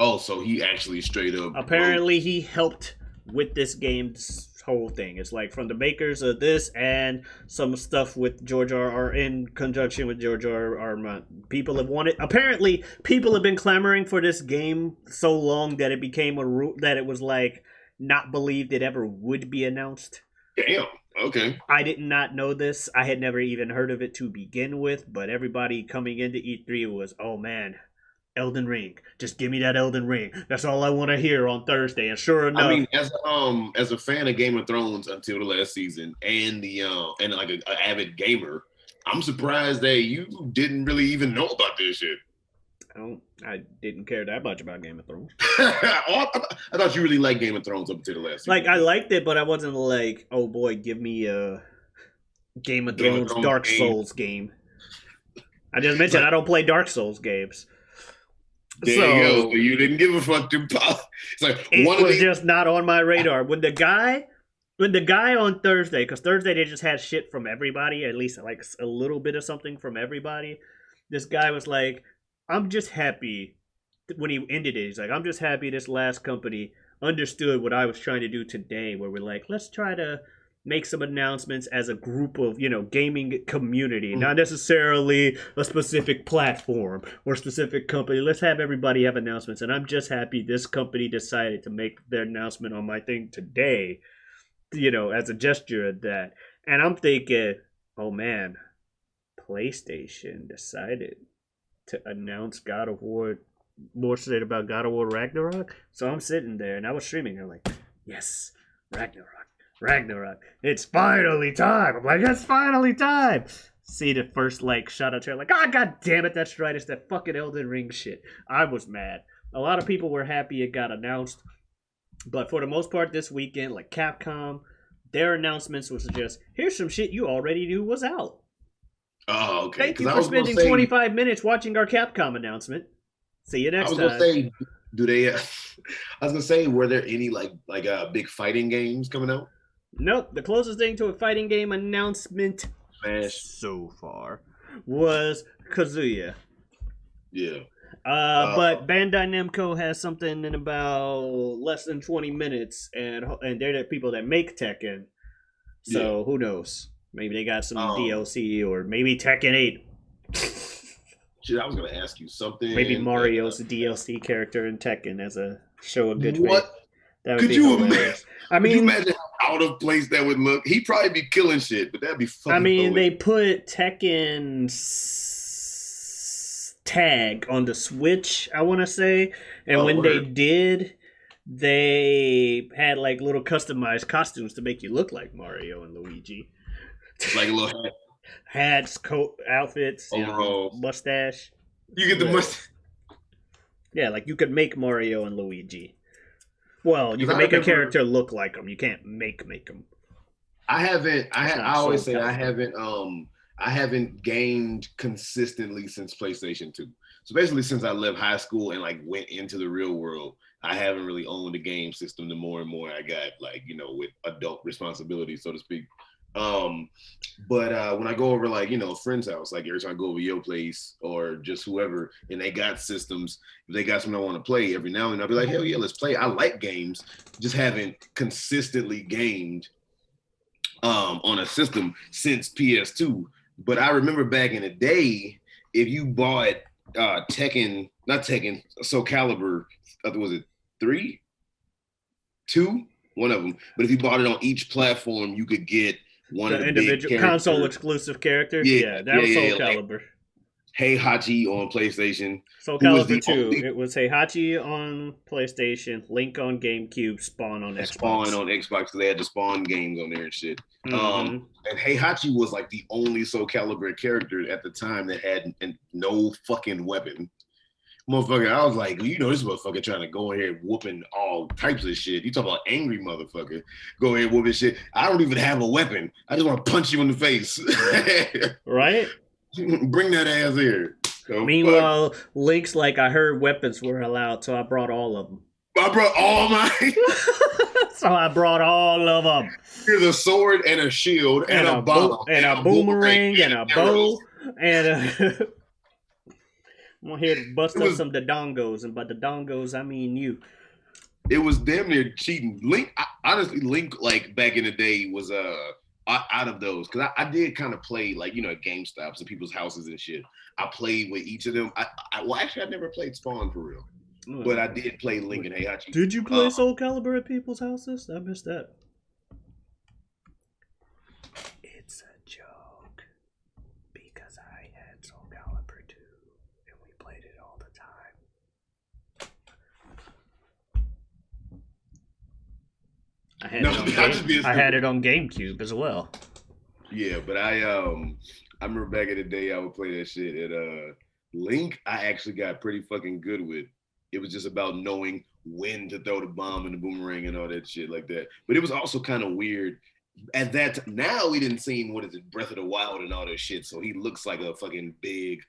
B: Oh, so he actually straight up...
A: Apparently he helped with this game's whole thing. It's like from the makers of this and some stuff with George R.R. in conjunction with George R.R. Martin. Apparently people have been clamoring for this game so long that it became that it was like not believed it ever would be announced.
B: Damn. Okay.
A: I did not know this. I had never even heard of it to begin with, but everybody coming into E3 was, oh man, Elden Ring. Just give me that Elden Ring. That's all I want to hear on Thursday. And sure enough,
B: I mean, as a fan of Game of Thrones until the last season, and like an avid gamer, I'm surprised that you didn't really even know about this shit.
A: I didn't care that much about Game of Thrones.
B: I thought you really liked Game of Thrones up until the last season.
A: Like, I liked it, but I wasn't like, oh boy, give me a Game of Thrones Dark Souls game. I just mentioned I don't play Dark Souls games.
B: There you go. So you didn't give a fuck. It's like
A: it was just not on my radar. When the guy on Thursday, because Thursday they just had shit from everybody, at least like a little bit of something from everybody. This guy was like, I'm just happy when he ended it, he's like, I'm just happy this last company understood what I was trying to do today, where we're like, let's try to make some announcements as a group of, gaming community, not necessarily a specific platform or specific company. Let's have everybody have announcements. And I'm just happy this company decided to make their announcement on my thing today, as a gesture of that. And I'm thinking, oh man, PlayStation decided to announce God of War, more said about God of War Ragnarok. So I'm sitting there and I was streaming. I'm like, yes, Ragnarok. It's finally time. I'm like, it's finally time. See the first shot out there, like, oh god damn it, that's right, it's that fucking Elden Ring shit. I was mad. A lot of people were happy it got announced, but for the most part this weekend, like Capcom, their announcements was just, here's some shit you already knew was out.
B: Oh, okay.
A: Thank you for spending 25 minutes watching our Capcom announcement. See you next time.
B: I was gonna say, do they? I was gonna say, were there any big fighting games coming out?
A: Nope. The closest thing to a fighting game announcement so far was Kazuya.
B: Yeah.
A: But Bandai Namco has something in about less than 20 minutes, and they're the people that make Tekken. So who knows? Maybe they got some DLC, or maybe Tekken 8.
B: Shit, I was gonna ask you something.
A: Maybe Mario's a DLC character in Tekken as a show of good
B: faith.
A: That would be hilarious.
B: Could you imagine how out of place that would look? He'd probably be killing shit, but that'd be fucking hilarious.
A: They put Tekken's tag on the Switch, I want to say, and when they did, they had little customized costumes to make you look like Mario and Luigi.
B: Like a little
A: hats, coat, outfits, mustache.
B: You get the mustache.
A: Yeah, you could make Mario and Luigi. Well, you can make a character look like them. You can't make them.
B: I always say I haven't gamed consistently since PlayStation 2. So basically, since I left high school and went into the real world, I haven't really owned a game system. The more and more I got with adult responsibility, so to speak. But when I go over a friend's house, every time I go over your place or just whoever, and they got systems, if they got something I want to play, every now and then I'll be like, hell yeah, let's play. I like games, just haven't consistently gamed on a system since PS2. But I remember back in the day, if you bought Soul Calibur, was it 3? 2? One of them. But if you bought it on each platform, you could get one of the individual
A: console exclusive characters. Yeah, that was Soul Calibur.
B: Heihachi on PlayStation.
A: Soul Calibur 2. It was Heihachi on PlayStation, Link on GameCube, Spawn on Xbox.
B: Spawn on Xbox, because they had the Spawn games on there and shit. And Heihachi was the only Soul Calibur character at the time that had no fucking weapon. Motherfucker, I was like, this motherfucker trying to go ahead whooping all types of shit. You talk about angry motherfucker, go ahead whooping shit. I don't even have a weapon. I just want to punch you in the face.
A: Right?
B: Bring that ass here.
A: So, meanwhile, Link's I heard weapons were allowed, so I brought all of them.
B: I brought all mine.
A: So I brought all of them.
B: Here's a sword and a shield and a bomb.
A: And a boomerang and a bow and a... I'm here to bust up some dodongos, and by dodongos I mean you.
B: It was damn near cheating. Link, honestly, Link back in the day was out of those, because I did kind of play at GameStops and people's houses and shit. I played with each of them. Actually I never played Spawn for real, but I did play Link and Heihachi.
A: Did you play Soul Calibur at people's houses? I missed that. It's a joke, because I had Soul Calibur 2. Played it all the time. I had it on GameCube as well.
B: Yeah, but I remember back in the day I would play that shit. And Link, I actually got pretty fucking good with. It was just about knowing when to throw the bomb and the boomerang and all that shit like that. But it was also kind of weird. At that now we didn't see Breath of the Wild and all that shit. So he looks like a fucking big,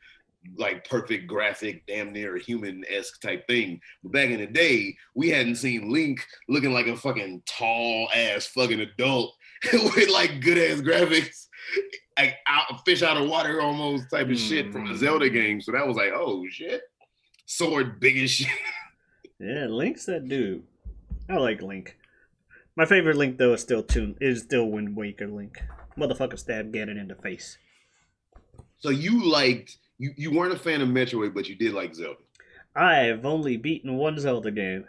B: perfect graphic, damn near a human-esque type thing. But back in the day, we hadn't seen Link looking like a fucking tall ass fucking adult with good ass graphics, fish out of water almost type of shit from a Zelda game. So that was oh shit. sword big as shit.
A: Yeah, Link's that dude. I like Link. My favorite Link though is still Wind Waker Link. Motherfucker stabbed Ganon in the face.
B: So you liked you weren't a fan of Metroid, but you did like Zelda.
A: I've only beaten one Zelda game.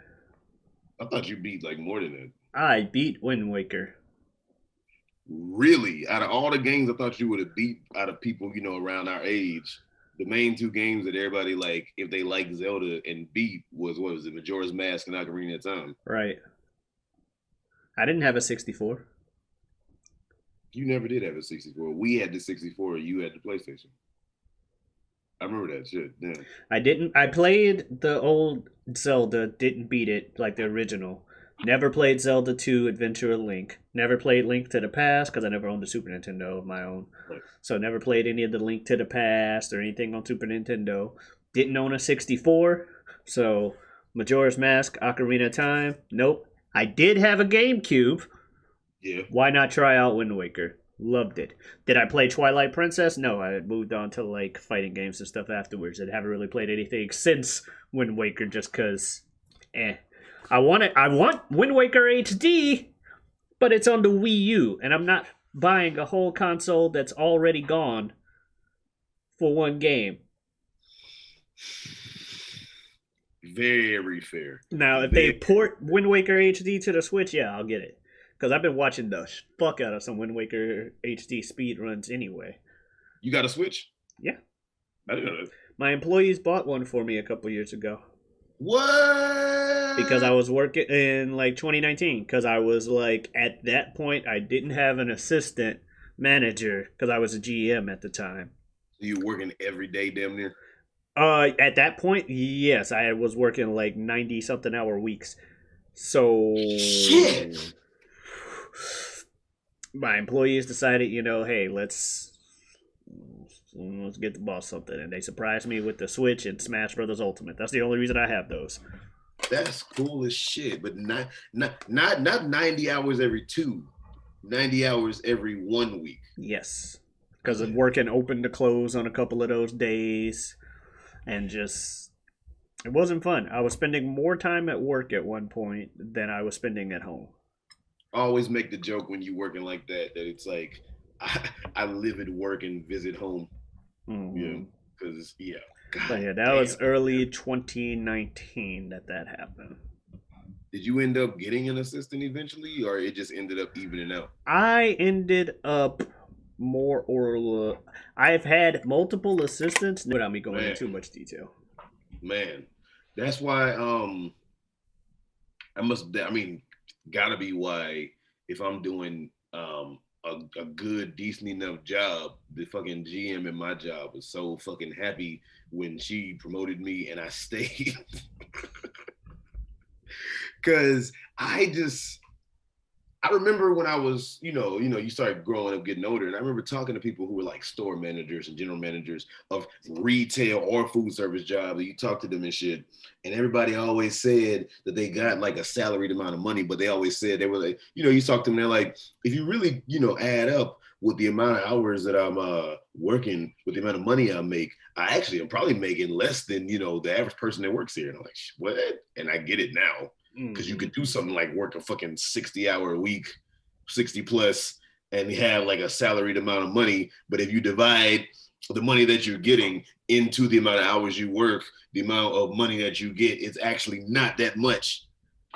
B: I thought you beat like more than that.
A: I beat Wind Waker.
B: Really, out of all the games, I thought you would have beat out of people around our age. The main two games that everybody like, if they like Zelda and beat, was what was it, Majora's Mask and Ocarina of Time.
A: Right. I didn't have a 64.
B: You never did have a 64. We had the 64. You had the PlayStation. I remember that shit. Yeah.
A: I didn't. I played the old Zelda, didn't beat it like the original. Never played Zelda 2 Adventure of Link. Never played Link to the Past because I never owned a Super Nintendo of my own.
B: Right.
A: So never played any of the Link to the Past or anything on Super Nintendo. Didn't own a 64. So Majora's Mask, Ocarina of Time. Nope. I did have a GameCube.
B: Yeah.
A: Why not try out Wind Waker? Loved it. Did I play Twilight Princess? No, I had moved on to like fighting games and stuff afterwards. I haven't really played anything since Wind Waker just because I want Wind Waker HD, but it's on the Wii U, and I'm not buying a whole console that's already gone for one game.
B: Very fair.
A: Now, if they port Wind Waker HD to the Switch, yeah, I'll get it. Because I've been watching the fuck out of some Wind Waker HD speed runs anyway.
B: You got a Switch?
A: Yeah.
B: I didn't know that.
A: My employees bought one for me a couple years ago.
B: What?
A: Because I was working in like 2019. Because I was like, at that point, I didn't have an assistant manager because I was a GM at the time.
B: You working every day, damn near?
A: At that point, yes, I was working like 90 something hour weeks. So
B: shit.
A: My employees decided, hey, let's get the boss something, and they surprised me with the Switch and Smash Brothers Ultimate. That's the only reason I have those.
B: That's cool as shit, but not 90 hours every 90 hours every 1 week.
A: Yes, because I'm working open to close on a couple of those days, and just it wasn't fun. I was spending more time at work at one point than I was spending at home.
B: I always make the joke when you're working like that it's like I live at work and visit home.
A: Mm-hmm.
B: Yeah, because
A: that was early 2019 that happened.
B: Did you end up getting an assistant eventually, or it just ended up evening out?
A: I ended up more or I've had multiple assistants without me going into too much detail.
B: Man, that's why gotta be why if I'm doing a good, decent enough job, the fucking GM in my job was so fucking happy when she promoted me and I stayed. Cause I remember when I was, you started growing up, getting older, and I remember talking to people who were like store managers and general managers of retail or food service jobs. You talk to them and shit, and everybody always said that they got like a salaried amount of money, but they always said they were like, you talk to them, they're like, if you really, add up with the amount of hours that I'm working, with the amount of money I make, I actually am probably making less than, the average person that works here. And I'm like, what? And I get it now. Because you could do something like work a fucking 60-hour a week, 60 plus, and have like a salaried amount of money. But if you divide the money that you're getting into the amount of hours you work, the amount of money that you get, it's actually not that much.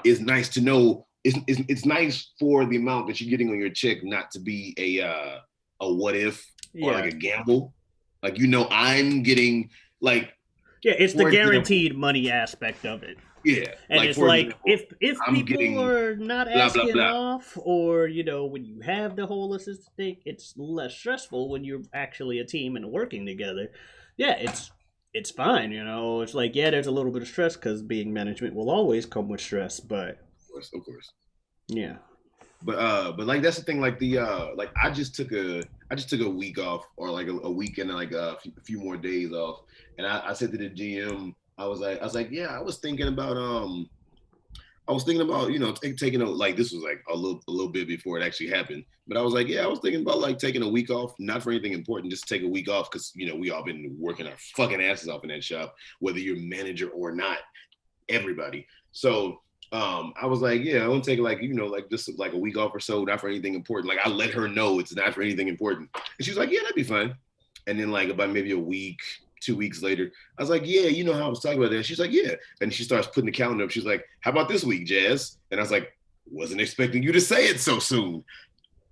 B: It's nice to know. It's nice for the amount that you're getting on your check not to be a what if or like a gamble. Like, I'm getting like.
A: Yeah, it's the guaranteed money aspect of it.
B: Yeah,
A: and it's like example, if people are not asking off, or when you have the whole assistant thing, it's less stressful when you're actually a team and working together. Yeah, it's fine. It's like, yeah, there's a little bit of stress because being management will always come with stress, but
B: of course,
A: yeah.
B: But like that's the thing. Like like I just took a week off, or like a weekend, and like a few more days off, and I said to the GM. I was like, yeah, I was thinking about I was thinking about, taking like this was like a little bit before it actually happened. But I was like, yeah, I was thinking about like taking a week off, not for anything important, just take a week off because we all been working our fucking asses off in that shop, whether you're manager or not, everybody. So I was like, yeah, I want to take like just like a week off or so, not for anything important. Like I let her know it's not for anything important, and she was like, yeah, that'd be fine. And then like about maybe a week, 2 weeks later, I was like, yeah, you know how I was talking about that. She's like, yeah. And she starts putting the calendar up. She's like, how about this week, Jazz? And I was like, wasn't expecting you to say it so soon.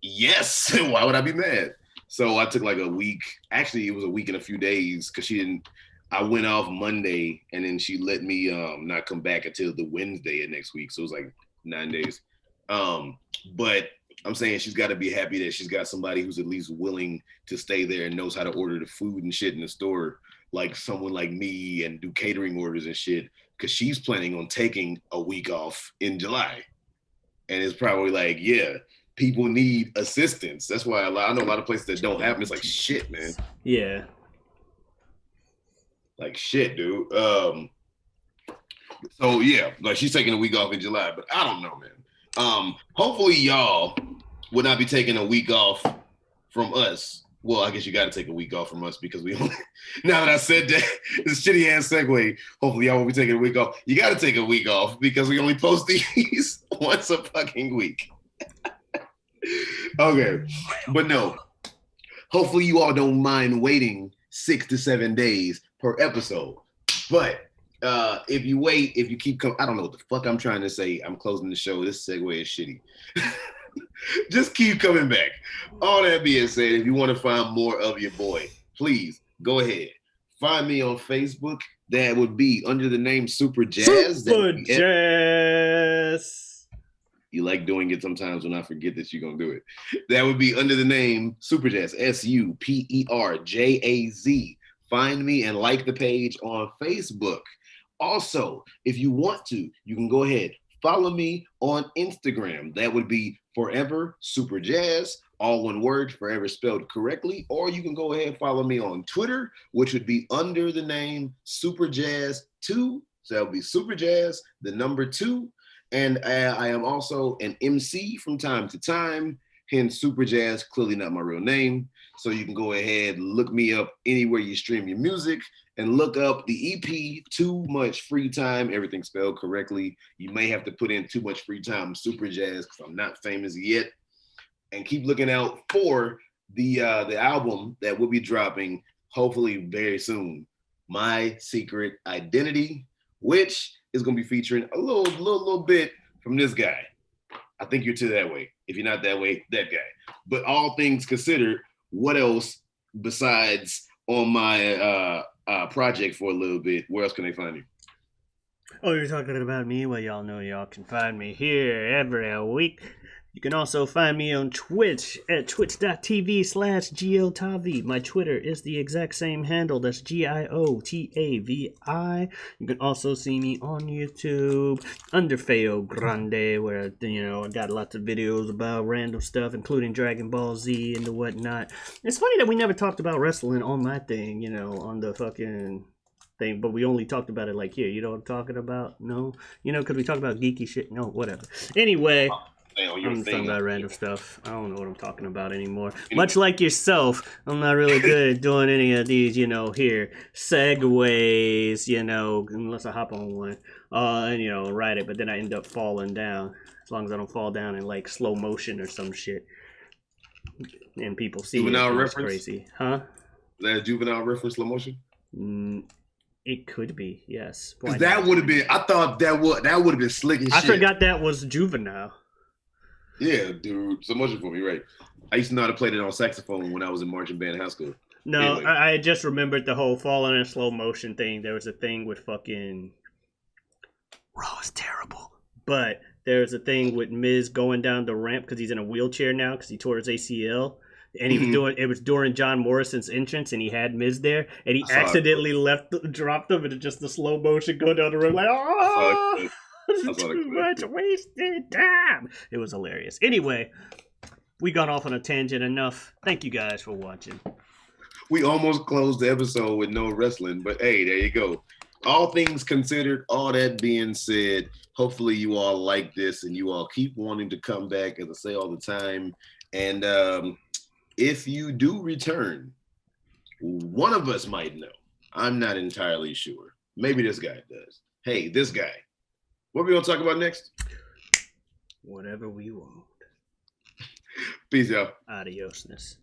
B: Yes. Why would I be mad? So I took like a week. Actually, it was a week and a few days because I went off Monday and then she let me not come back until the Wednesday of next week. So it was like 9 days. But I'm saying she's got to be happy that she's got somebody who's at least willing to stay there and knows how to order the food and shit in the store, like someone like me, and do catering orders and shit, because she's planning on taking a week off in July. And it's probably like, yeah, people need assistance. That's why I know a lot of places that don't have them. It's like, shit, man.
A: Yeah.
B: Like, shit, dude. So, yeah, like she's taking a week off in July, but I don't know, man. Hopefully y'all will not be taking a week off from us. Well, I guess you got to take a week off from us because we only, now that I said that, this shitty ass segue, hopefully y'all won't be taking a week off. You got to take a week off because we only post these once a fucking week. Okay, but no, hopefully you all don't mind waiting 6 to 7 days per episode. But if you wait, if you keep coming, I don't know what the fuck I'm trying to say. I'm closing the show. This segue is shitty. Just keep coming back. All that being said, if you want to find more of your boy, please go ahead. Find me on Facebook. That would be under the name Superjaz.
A: Superjaz.
B: You like doing it sometimes when I forget that you're going to do it. That would be under the name Superjaz, Superjaz. Find me and like the page on Facebook. Also, if you want to, you can go ahead, follow me on Instagram. That would be Forever Superjaz, all one word, forever spelled correctly. Or you can go ahead and follow me on Twitter, which would be under the name Superjaz2. So that would be Superjaz, the number 2. And I am also an MC from time to time, hence Superjaz, clearly not my real name. So you can go ahead, look me up anywhere you stream your music, and look up the EP, Too Much Free Time, everything spelled correctly. You may have to put in Too Much Free Time Superjaz because I'm not famous yet. And keep looking out for the album that will be dropping hopefully very soon, My Secret Identity, which is going to be featuring a little bit from this guy. I think you're to that way. If you're not that way, that guy. But all things considered, what else besides on my project for a little bit? Where else can they find you?
A: Oh, you're talking about me? Well, y'all know y'all can find me here every week. You can also find me on Twitch at twitch.tv/GioTavi. My Twitter is the exact same handle. That's GIOTAVI. You can also see me on YouTube under Feogrande, where, I got lots of videos about random stuff, including Dragon Ball Z and the whatnot. It's funny that we never talked about wrestling on my thing, on the fucking thing, but we only talked about it like here. You know what I'm talking about? No? Because we talk about geeky shit? No, whatever. Anyway... I'm talking about random stuff. I don't know what I'm talking about anymore. Much like yourself, I'm not really good at doing any of these, here, segues, unless I hop on one, and, ride it, but then I end up falling down. As long as I don't fall down in, like, slow motion or some shit. And people see
B: Juvenile
A: it.
B: Reference?
A: Crazy. Huh?
B: Is that a Juvenile reference, slow motion?
A: It could be, yes.
B: Because that would have been, I thought that would have been slick as shit.
A: I forgot that was Juvenile.
B: Yeah, dude, so much for me, right? I used to know how to play it on saxophone when I was in marching band in high school.
A: No, anyway. I just remembered the whole falling in slow motion thing. There was a thing with fucking... Raw is terrible. But there's a thing with Miz going down the ramp because he's in a wheelchair now because he tore his ACL. And he was it was during John Morrison's entrance, and he had Miz there, and he accidentally dropped him, and just the slow motion go down the ramp like, oh! Too much wasted time. It was hilarious. Anyway, we got off on a tangent enough. Thank you guys for watching.
B: We almost closed the episode with no wrestling, but hey, there you go. all things considered, all that being said, hopefully you all like this and you all keep wanting to come back, as I say all the time. And if you do return, one of us might know. I'm not entirely sure. Maybe this guy does. Hey, this guy. What are we going to talk about next?
A: Whatever we want.
B: Peace, y'all.
A: Adiosness.